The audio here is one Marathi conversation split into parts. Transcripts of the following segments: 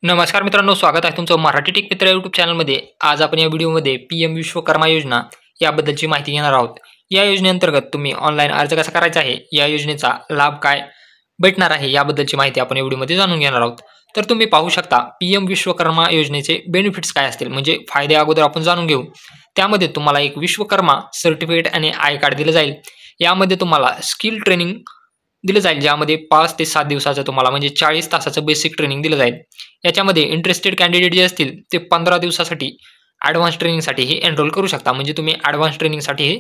नमस्कार मित्रांनो, स्वागत आहे तुमचं मराठी टेक मित्र यूट्यूब चॅनलमध्ये. आज आपण या व्हिडिओमध्ये पी-एम विश्वकर्मा योजना याबद्दलची माहिती घेणार आहोत. या योजनेअंतर्गत तुम्ही ऑनलाईन अर्ज कसा करायचा आहे, या योजनेचा लाभ काय भेटणार आहे, याबद्दलची माहिती आपण या व्हिडिओमध्ये जाणून घेणार आहोत. तर तुम्ही पाहू शकता पी-एम विश्वकर्मा योजनेचे बेनिफिट्स काय असतील, म्हणजे फायदे अगोदर आपण जाणून घेऊ. त्यामध्ये तुम्हाला एक विश्वकर्मा सर्टिफिकेट आणि आय कार्ड दिलं जाईल. यामध्ये तुम्हाला स्किल ट्रेनिंग दिलं जाईल, ज्यामध्ये 5 ते 7 दिवसाचं तुम्हाला म्हणजे 40 तासाचं बेसिक ट्रेनिंग दिलं जाईल. याच्यामध्ये इंटरेस्टेड कॅन्डिडेट जे असतील ते 15 दिवसासाठी ॲडव्हान्स ट्रेनिंगसाठी हे एनरोल करू शकता. म्हणजे तुम्ही ॲडव्हान्स ट्रेनिंगसाठी हे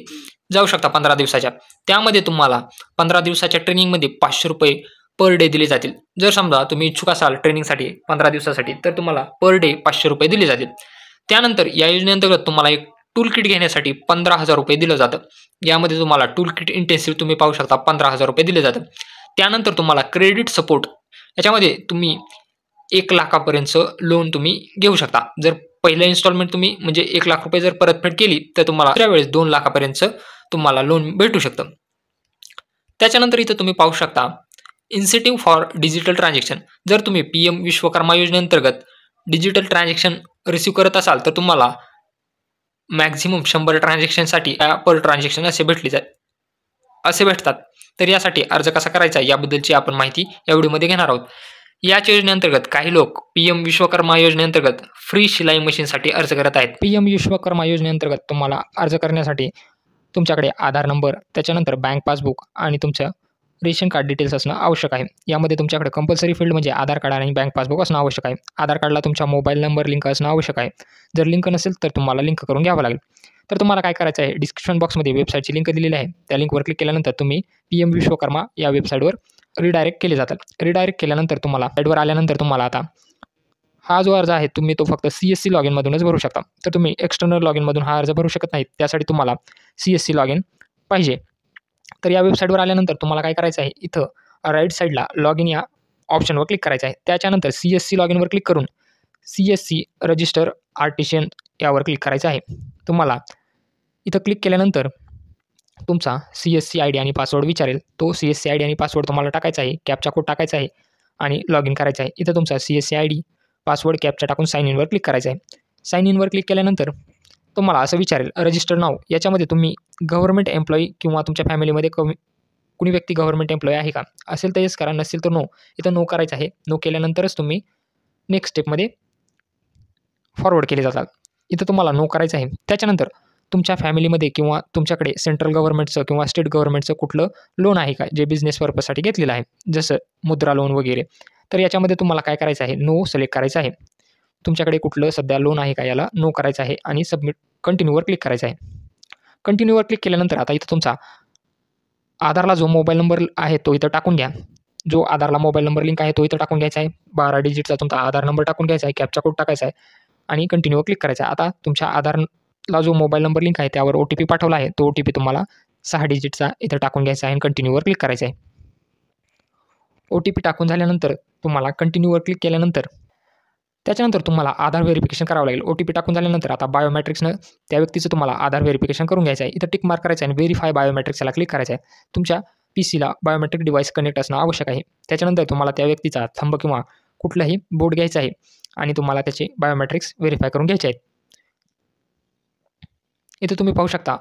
जाऊ शकता 15 दिवसाच्या. त्यामध्ये तुम्हाला 15 दिवसाच्या ट्रेनिंगमध्ये ₹500 पर डे दिले जातील. जर समजा तुम्ही इच्छुक असाल ट्रेनिंगसाठी 15 दिवसासाठी, तर तुम्हाला पर डे ₹500 दिले जातील. त्यानंतर या योजनेअंतर्गत तुम्हाला एक टूल किट घेण्यासाठी ₹15,000 दिलं जातं. यामध्ये तुम्हाला टूल किट इंटेन्सिव्ह तुम्ही पाहू शकता ₹15,000 दिले जातं. त्यानंतर तुम्हाला क्रेडिट सपोर्ट, याच्यामध्ये तुम्ही 1,00,000पर्यंतचं लोन तुम्ही घेऊ शकता. जर पहिलं इन्स्टॉलमेंट तुम्ही म्हणजे ₹1,00,000 जर परतफेड केली, तर तुम्हाला दुसऱ्या वेळेस 2,00,000पर्यंतचं तुम्हाला लोन भेटू शकतं. त्याच्यानंतर इथं तुम्ही पाहू शकता इन्सेंटिव्ह फॉर डिजिटल ट्रान्झॅक्शन. जर तुम्ही पी-एम विश्वकर्मा योजनेअंतर्गत डिजिटल ट्रान्झॅक्शन रिसीव्ह करत असाल, तर तुम्हाला मॅक्झिमम 100 ट्रान्झॅक्शनसाठी पर ट्रान्झॅक्शन असे भेटतात. तर यासाठी अर्ज कसा करायचा याबद्दलची आपण माहिती या व्हिडिओमध्ये घेणार आहोत. याच योजनेअंतर्गत काही लोक पी-एम विश्वकर्मा योजनेअंतर्गत फ्री शिलाई मशीनसाठी अर्ज करत आहेत. पी-एम विश्वकर्मा योजनेअंतर्गत तुम्हाला अर्ज करण्यासाठी तुमच्याकडे आधार नंबर, त्याच्यानंतर बँक पासबुक आणि तुमचं रेशन कार्ड डिटेल्स असणं आवश्यक आहे. यामध्ये तुमच्याकडे कंपल्सरी फील्ड म्हणजे आधार कार्ड आणि बँक पासबुक असणं आवश्यक आहे. आधार कार्डला तुमचा मोबाईल नंबर लिंक असणं आवश्यक आहे. जर लिंक नसेल तर तुम्हाला लिंक करून घ्यावं लागेल. तर तुम्हाला काय करायचं आहे, डिस्क्रिप्शन बॉक्समध्ये वेबसाईटची लिंक दिलेली आहे. त्या लिंकवर क्लिक केल्यानंतर तुम्ही पी-एम विश्वकर्मा या वेबसाईटवर रिडायरेक्ट केले जातात. रिडायरेक्ट केल्यानंतर तुम्हाला साईटवर आल्यानंतर तुम्हाला आता हा जो अर्ज आहे तुम्ही तो फक्त CSC लॉग इनमधूनच भरू शकता. तर तुम्ही एक्सटर्नल लॉग इनमधून हा अर्ज भरू शकत नाही. त्यासाठी तुम्हाला CSC लॉग इन पाहिजे. तर या वेबसाईटवर आल्यानंतर तुम्हाला काय करायचं आहे, इथं राईट साईडला लॉग इन या ऑप्शनवर क्लिक करायचं आहे. त्याच्यानंतर CSC लॉग इनवर क्लिक करून CSC रजिस्टर आर्टिशियन यावर क्लिक करायचं आहे. तुम्हाला इथं क्लिक केल्यानंतर तुमचा CSC ID आणि पासवर्ड विचारेल. तो CSC ID आणि पासवर्ड तुम्हाला टाकायचा आहे. कॅप्चा कोड टाकायचा आहे आणि लॉग इन करायचं आहे. इथं तुमचा CSC ID, पासवर्ड, कॅप्चा टाकून साइन इनवर क्लिक करायचं आहे. साइन इनवर क्लिक केल्यानंतर तुम्हाला असं विचारेल रजिस्टर नाव. याच्यामध्ये तुम्ही गव्हर्नमेंट एम्प्लॉई किंवा तुमच्या फॅमिलीमध्ये कुणी व्यक्ती गव्हर्नमेंट एम्प्लॉई आहे का, असेल तर येस करा, नसेल तर नो. इथं नो करायचं आहे. नो केल्यानंतरच तुम्ही नेक्स्ट स्टेपमध्ये फॉरवर्ड केले जातात. इथं तुम्हाला नो करायचं आहे. त्याच्यानंतर तुमच्या फॅमिलीमध्ये किंवा तुमच्याकडे सेंट्रल गव्हर्नमेंटचं किंवा स्टेट गव्हर्नमेंटचं कुठलं लोन आहे का, जे बिझनेस पर्पजसाठी घेतलेलं आहे, जसं मुद्रा लोन वगैरे. तर याच्यामध्ये तुम्हाला काय करायचं आहे, नो सिलेक्ट करायचं आहे. तुमच्याकडे कुठलं सध्या लोन आहे का, याला नो करायचं आहे आणि सबमिट कंटिन्यूवर क्लिक करायचं आहे. कंटिन्यूवर क्लिक केल्यानंतर आता इथं तुमचा आधारला जो मोबाईल नंबर आहे तो इथं टाकून घ्या. जो आधारला मोबाईल नंबर लिंक आहे तो इथं टाकून घ्यायचा आहे. 12 डिजिटचा तुमचा आधार नंबर टाकून घ्यायचा आहे. कॅप्चा कोड टाकायचा आहे आणि कंटिन्यूवर क्लिक करायचा आहे. आता तुमच्या आधारला जो मोबाईल नंबर लिंक आहे त्यावर OTP पाठवला आहे. तो OTP तुम्हाला 6 डिजिटचा इथं टाकून घ्यायचा आहे आणि कंटिन्यूवर क्लिक करायचं आहे. OTP टाकून झाल्यानंतर तुम्हाला कंटिन्यूवर क्लिक केल्यानंतर त्याच्यानंतर तुम्हाला आधार व्हेरिफिकेशन करावं लागेल. OTP टाकून झाल्यानंतर आता बायोमेट्रिक्सनं त्या व्यक्तीचं तुम्हाला आधार व्हेरिफिकेशन करून घ्यायचं आहे. इथं टिक मार्क करायचं आहे आणि व्हेरीफाय बायोमेट्रिक्सला क्लिक करायचं आहे. तुमच्या PCला बायोमेट्रिक डिव्हाइस कनेक्ट असणं आवश्यक आहे. त्याच्यानंतर तुम्हाला त्या व्यक्तीचा थंब किंवा कुठलंही बोट घ्यायचं आहे आणि तुम्हाला त्याचे बायोमेट्रिक्स व्हेरीफाय करून घ्यायचे आहेत. इथं तुम्ही पाहू शकता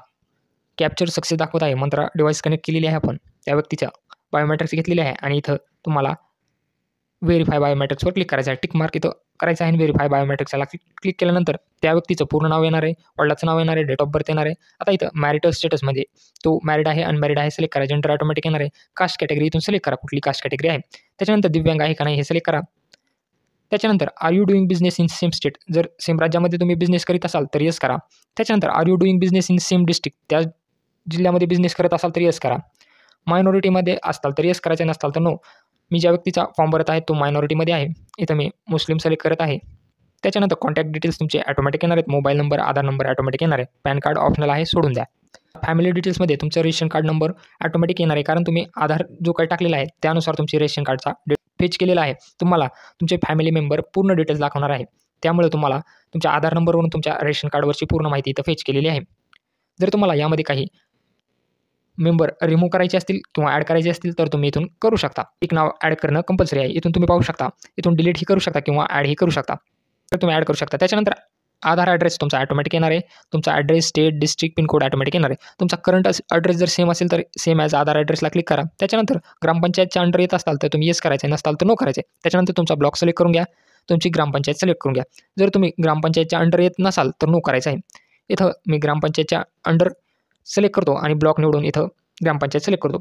कॅप्चर सक्सेस दाखवत आहे. मंत्रा डिव्हाइस कनेक्ट केलेली आहे आपण, त्या व्यक्तीच्या बायोमेट्रिक्स घेतलेले आहे आणि इथं तुम्हाला व्हेरीफाय बायोमेट्रिक्सवर क्लिक करायचं आहे. टिक मार्क इथं करायचं आहे आणि व्हेरीफाय बायोमेट्रिक्सला क्लिक केल्यानंतर त्या व्यक्तीचं पूर्ण नाव येणार आहे, वडिलाचं नाव येणार आहे, डेट ऑफ बर्थ येणार आहे. आता इथं मॅरिटल स्टेटसमध्ये तो मॅरिड आहे, अनमॅरिड आहे सिलेक्ट करा. जेंडर ऑटोमॅटिक येणार आहे. कास्ट कॅटेगरी इथून सिलेक्ट करा, कुठली कास्ट कॅटेगरी आहे. त्याच्यानंतर दिव्यांग आहे का नाही हे सिलेक्ट करा. त्याच्यानंतर are you doing business in same state, जर सेम राज्यामध्ये तुम्ही बिझनेस करीत असाल तर येस करा. त्याच्यानंतर are you doing business in same district, त्या जिल्ह्यामध्ये बिझनेस करत असाल तर येस करा. मायनॉरिटीमध्ये असताल तर येस करायचं, नसताल तर नो. मी ज्या व्यक्तीचा फॉर्म भरत आहे तो मायनॉरिटीमध्ये आहे. इथं मी मुस्लिम सिलेक्ट करत आहे. त्याच्यानंतर कॉन्टॅक्ट डिटेल्स तुमचे ऑटोमॅटिक येणार आहेत. मोबाईल नंबर, आधार नंबर ऑटोमॅटिक येणार आहे. पॅन कार्ड ऑप्शनल आहे, सोडून द्या. फॅमिली डिटेल्समध्ये तुमचं रेशन कार्ड नंबर ऑटोमॅटिक येणार आहे, कारण तुम्ही आधार जो काही टाकलेला आहे त्यानुसार तुमची रेशन कार्डचा फेच केलेला आहे. तुम्हाला तुमचे फॅमिली मेंबर पूर्ण डिटेल्स दाखवणार आहे. त्यामुळे तुम्हाला तुमच्या आधार नंबरवरून तुमच्या रेशन कार्डवरची पूर्ण माहिती इथं फेच केलेली आहे. जर तुम्हाला यामध्ये काही मेंबर रिमूव्ह करायचे असतील किंवा ॲड करायचे असतील तर तुम्ही इथून करू शकता. एक नाव ॲड करणं कंपल्सरी आहे. इथून तुम्ही पाहू शकता. इथून डिलीटही करू शकता किंवा ॲडही करू शकता. तर तुम्ही ॲड करू शकता. त्याच्यानंतर आधार ॲड्रेस तुमचा ऑटोमॅटिक येणार आहे. तुमचा address, state, district, pincode automatic येणार आहे. तुमचा करंट ॲड्रेस जर सेम असेल तर सेम ॲज आधार ॲड्रेसला क्लिक करा. त्याच्यानंतर ग्रामपंचायतच्या अंडर येत असाल तर तुम्ही येस करायचं आहे, नसाल तर नो करायचं आहे. त्याच्यानंतर तुमचा ब्लॉक सिलेक्ट करून घ्या. तुमची ग्रामपंचायत सिलेक्ट करून घ्या. जर तुम्ही ग्रामपंचायतच्या अंडर येत नसाल तर नो करायचं आहे. इथं मी ग्रामपंचायतच्या अंडर सिलेक्ट करतो आणि ब्लॉक निवडून इथं ग्रामपंचायत सिलेक्ट करतो.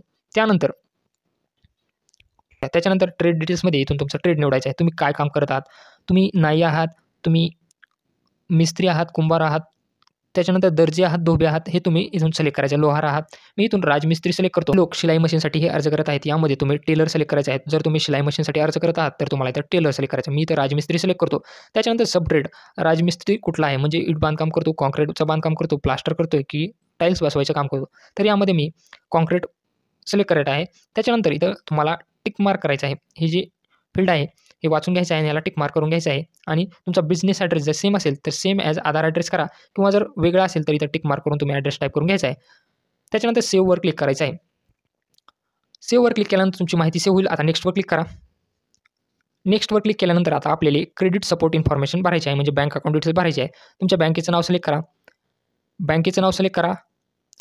त्याच्यानंतर ट्रेड डिटेल्समध्ये इथून तुमचं ट्रेड निवडायचं आहे. तुम्ही काय काम करत आहात, तुम्ही नाई आहात, तुम्ही मिस्त्री आहात, कुंभार आहात, त्याच्यानंतर दर्जी आहात, धोबे आहात, हे तुम्ही इथून सिलेक्ट करायचं. लोहार आहात, मी इथून राजमिस्त्री सिलेक्ट करतो. लोक शिलाई मशीनसाठी हे अर्ज करत आहेत, यामध्ये तुम्ही टेलर सिलेक्ट करायचे आहेत. जर तुम्ही शिलाई मशीनसाठी अर्ज करत आहात तर तुम्हाला इथं टेलर सिलेक्ट करायचं. मी इथं राजमिस्त्री सिलेक्ट करतो. त्याच्यानंतर सब ट्रेड राजमिस्त्री कुठला आहे, म्हणजे इट बांधकाम करतो, कॉन्क्रीटचं बांधकाम करतो, प्लास्टर करतोय की टाईल्स बसवायचं काम करतो. तर यामध्ये मी कॉन्क्रीट सिलेक्ट करत आहे. त्याच्यानंतर इथं तुम्हाला टिक मार्क करायचं आहे. हे जे फील्ड आहे हे वाचून घ्यायचं आहे आणि याला टिक मार्क करून घ्यायचं आहे. आणि तुमचा बिझनेस ॲड्रेस जर सेम असेल तर सेम ॲज आधार ॲड्रेस करा किंवा जर वेगळा असेल तर इथं टिक मार्क करून तुम्ही ॲड्रेस टाईप करून घ्यायचा आहे. त्याच्यानंतर सेव्हवर क्लिक करायचं आहे. सेव्हवर क्लिक केल्यानंतर तुमची माहिती सेव्ह होईल. आता नेक्स्टवर क्लिक करा. नेक्स्टवर क्लिक केल्यानंतर आता आपल्याला क्रेडिट सपोर्ट इन्फॉर्मेशन भरायची आहे, म्हणजे बँक अकाउंट डिटेल्स भरायची आहे. तुमच्या बँकेचं नाव सिलेक्ट करा. बँकेचं नाव सिलेक्ट करा.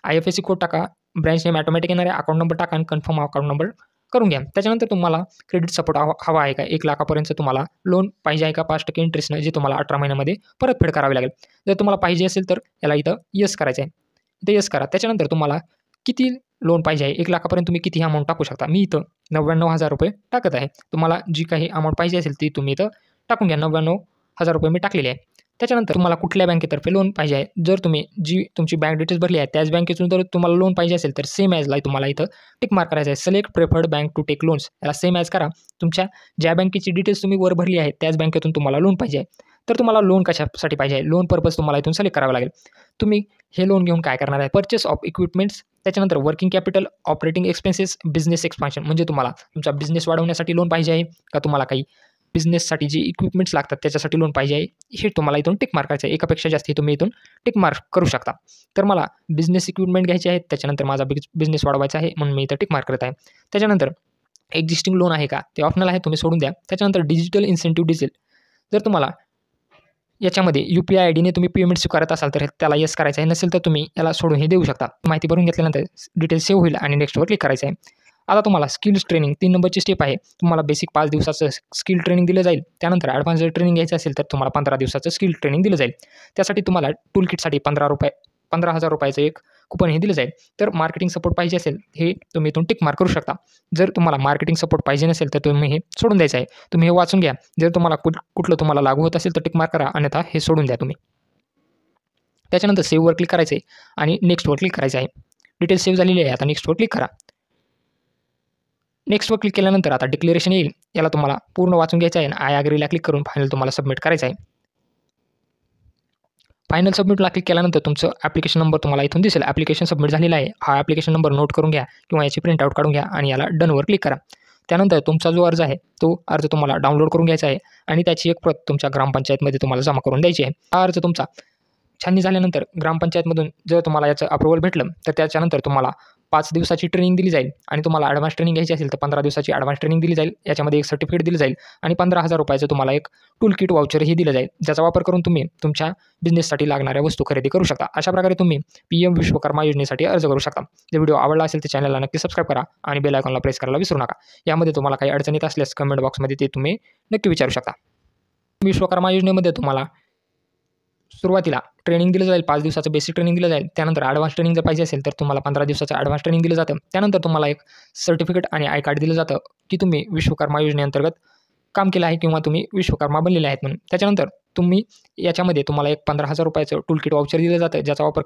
IFSC कोड टाका. ब्रँच नेम ऑटोमॅटिक येणार आहे. अकाउंट नंबर टाका आणि कन्फर्म अकाउंट नंबर करून घ्या. त्याच्यानंतर तुम्हाला क्रेडिट सपोर्ट हवा आहे का, 1 लाखापर्यंत तुम्हाला लोन पाहिजे आहे का 5% इंटरेस्टनं, जे तुम्हाला 18 महिन्यामध्ये परतफेड करावी लागेल. जर तुम्हाला पाहिजे असेल तर याला इथं येस करायचं आहे. इथं येस करा. त्याच्यानंतर तुम्हाला किती लोन पाहिजे आहे, 1 लाखापर्यंत तुम्ही किती अमाऊंट टाकू शकता. मी इथं 99,000 रुपये टाकत आहे. तुम्हाला जी काही अमाऊंट पाहिजे असेल ती तुम्ही इथं टाकून घ्या. 99,000 रुपये मी टाकलेले आहे. त्याच्यानंतर तुम्हाला कुठल्या बँकेतर्फे लोन पाहिजे आहे, जर तुम्ही जी तुमची बँक डिटेल्स भरली आहे त्याच बँकेतून जर तुम्हाला लोन पाहिजे असेल तर सेम ॲजला तुम्हाला इथं टिक मार्क करायचं आहे. Select preferred bank to take loans, याला सेम ॲज करा. तुमच्या ज्या बँकेची डिटेल्स तुम्ही वर भरली आहे त्याच बँकेतून तुम्हाला लोन पाहिजे आहे. तर तुम्हाला लोन कशासाठी पाहिजे आहे, लोन पर्पज तुम्हाला इथून सिलेक्ट करावं लागेल. तुम्ही हे लोन घेऊन काय करणार आहे, परचेस ऑफ इक्विपमेंट्स, त्याच्यानंतर working capital, operating expenses, business expansion, म्हणजे तुम्हाला तुमचा बिझनेस वाढवण्यासाठी लोन पाहिजे आहे का तुम्हाला काही बिझनेससाठी जे इक्विपमेंट्स लागतात त्याच्यासाठी लोन पाहिजे आहे, हे तुम्हाला इथून टिक मार्क करायचं आहे. एकापेक्षा जास्त तुम्ही इथून टिक मार्क करू शकता. तर मला बिझनेस इक्विपमेंट घ्यायचे आहेत, त्याच्यानंतर माझा बिझनेस वाढवायचा आहे म्हणून मी इथं टिक मार्क करत आहे. त्याच्यानंतर एक्झिस्टिंग लोन आहे का, ते ऑप्शनल आहे, तुम्ही सोडून द्या. त्याच्यानंतर डिजिटल इन्सेंटिव्ह डिझेल, जर तुम्हाला याच्यामध्ये UPI IDने तुम्ही पेमेंट स्वीकारत असाल तर त्याला येस करायचं आहे, नसेल तर तुम्ही याला सोडून हे देऊ शकता. माहिती भरून घेतल्यानंतर डिटेल्स सेव्ह होईल आणि नेक्स्टवर क्लिक करायचं आहे. आता तुम्हाला स्किल्स ट्रेनिंग 3 नंबरची स्टेप आहे. तुम्हाला बेसिक 5 दिवसाचं स्किल ट्रेनिंग दिलं जाईल. त्यानंतर ॲडव्हान्स ट्रेनिंग घ्यायचं असेल तर तुम्हाला 15 दिवसाचं स्किल ट्रेनिंग दिलं जाईल. त्यासाठी तुम्हाला टूल किटसाठी 15,000 रुपयाचं एक कुपन हे दिलं जाईल. तर मार्केटिंग सपोर्ट पाहिजे असेल हे तुम्ही इथून टिक मार्क करू शकता. जर तुम्हाला मार्केटिंग सपोर्ट पाहिजे नसेल तर तुम्ही हे सोडून द्यायचं आहे. तुम्ही हे वाचून घ्या. जर तुम्हाला कुठलं तुम्हाला लागू होत असेल तर टिक मार्क करा, अन्यथा हे सोडून द्या तुम्ही. त्याच्यानंतर सेव्हवर क्लिक करायचं आहे आणि नेक्स्टवर क्लिक करायचं आहे. डिटेल्स सेव्ह झालेली आहे. आता नेक्स्टवर क्लिक करा. नेक्स्टवर क्लिक केल्यानंतर आता डिक्लेरेशन येईल. याला तुम्हाला पूर्ण वाचून घ्यायचं आहे आणि आय ॲग्रीला क्लिक करून फायनल तुम्हाला सबमिट करायचं आहे. फायनल सबमिटला क्लिक केल्यानंतर तुमचं ॲप्लिकेशन नंबर तुम्हाला इथून दिसेल. ॲप्लिकेशन सबमिट झालेला आहे. हा ॲप्लिकेशन नंबर नोट करून घ्या किंवा याची प्रिंटआउट काढून घ्या आणि याला डनवर क्लिक करा. त्यानंतर तुमचा जो अर्ज आहे तो अर्ज तुम्हाला डाउनलोड करून घ्यायचा आहे आणि त्याची एक प्रत तुमच्या ग्रामपंचायतमध्ये तुम्हाला जमा करून द्यायची आहे. हा अर्ज तुमचा छाननी झाल्यानंतर ग्रामपंचायतमधून जर तुम्हाला याचं अप्रुव्हल भेटलं तर त्याच्यानंतर तुम्हाला 5 दिवसाची ट्रेनिंग दिली जाईल आणि तुम्हाला ॲडव्हान्स ट्रेनिंग घ्यायची असेल तर 15 दिवसाची ॲडव्हान्स ट्रेनिंग दिली जाईल. याच्यामध्ये एक सर्टिफिकेट दिलं जाईल आणि 15,000 रुपयाचं तुम्हाला एक टूल किट वाउचरही दिलं जाईल, ज्याचा वापर करून तुम्ही तुमच्या बिझनेससाठी लागणाऱ्या वस्तू खरेदी करू शकता. अशा प्रकारे तुम्ही PM विश्वकर्मा योजनेसाठी अर्ज करू शकता. जर व्हिडिओ आवडला असेल तर चॅनलला नक्की सबस्क्राईब करा आणि बेल आयकॉनला प्रेस करायला विसरू नका. यामध्ये तुम्हाला काही अडचणीत असल्यास कमेंट बॉक्समध्ये ते तुम्ही नक्की विचारू शकता. विश्वकर्मा योजनेमध्ये तुम्हाला सुरुवातीला ट्रेनिंग दिलं जाईल, 5 दिवसाचं बेसिक ट्रेनिंग दिलं जाईल. त्यानंतर ॲडव्हान्स ट्रेनिंग जर पाहिजे असेल तर तुम्हाला 15 दिवसाचं ॲडव्हान्स ट्रेनिंग दिलं जातं. त्यानंतर तुम्हाला एक सर्टिफिकेट आणि आय कार्ड दिलं जातं की तुम्ही विश्वकर्मा योजनेअंतर्गत काम केलं आहे किंवा तुम्ही विश्वकर्मा बनलेले आहेत म्हणून. त्याच्यानंतर तुम्ही याच्यामध्ये तुम्हाला एक 15,000 रुपयाचं टूल किट वाउचर दिलं जातं, ज्याचा वापर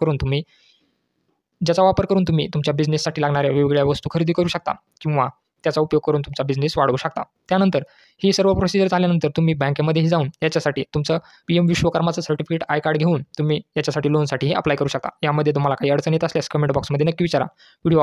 करून तुम्ही तुमच्या बिझनेससाठी लागणाऱ्या वेगवेगळ्या वस्तू खरेदी करू शकता किंवा त्याचा उपयोग करून तुमचा बिझनेस वाढवू शकता. त्यानंतर ही सर्व प्रोसिजर झाल्यानंतर तुम्ही बँकेमध्येही जाऊन याच्यासाठी तुमचं PM विश्वकर्माचं सर्टिफिकेट आय कार्ड घेऊन तुम्ही याच्यासाठी लोनसाठीही अप्लाय करू शकता. यामध्ये तुम्हाला काही अडचण येत असल्यास कमेंट बॉक्समध्ये नक्की विचारा. व्हिडिओ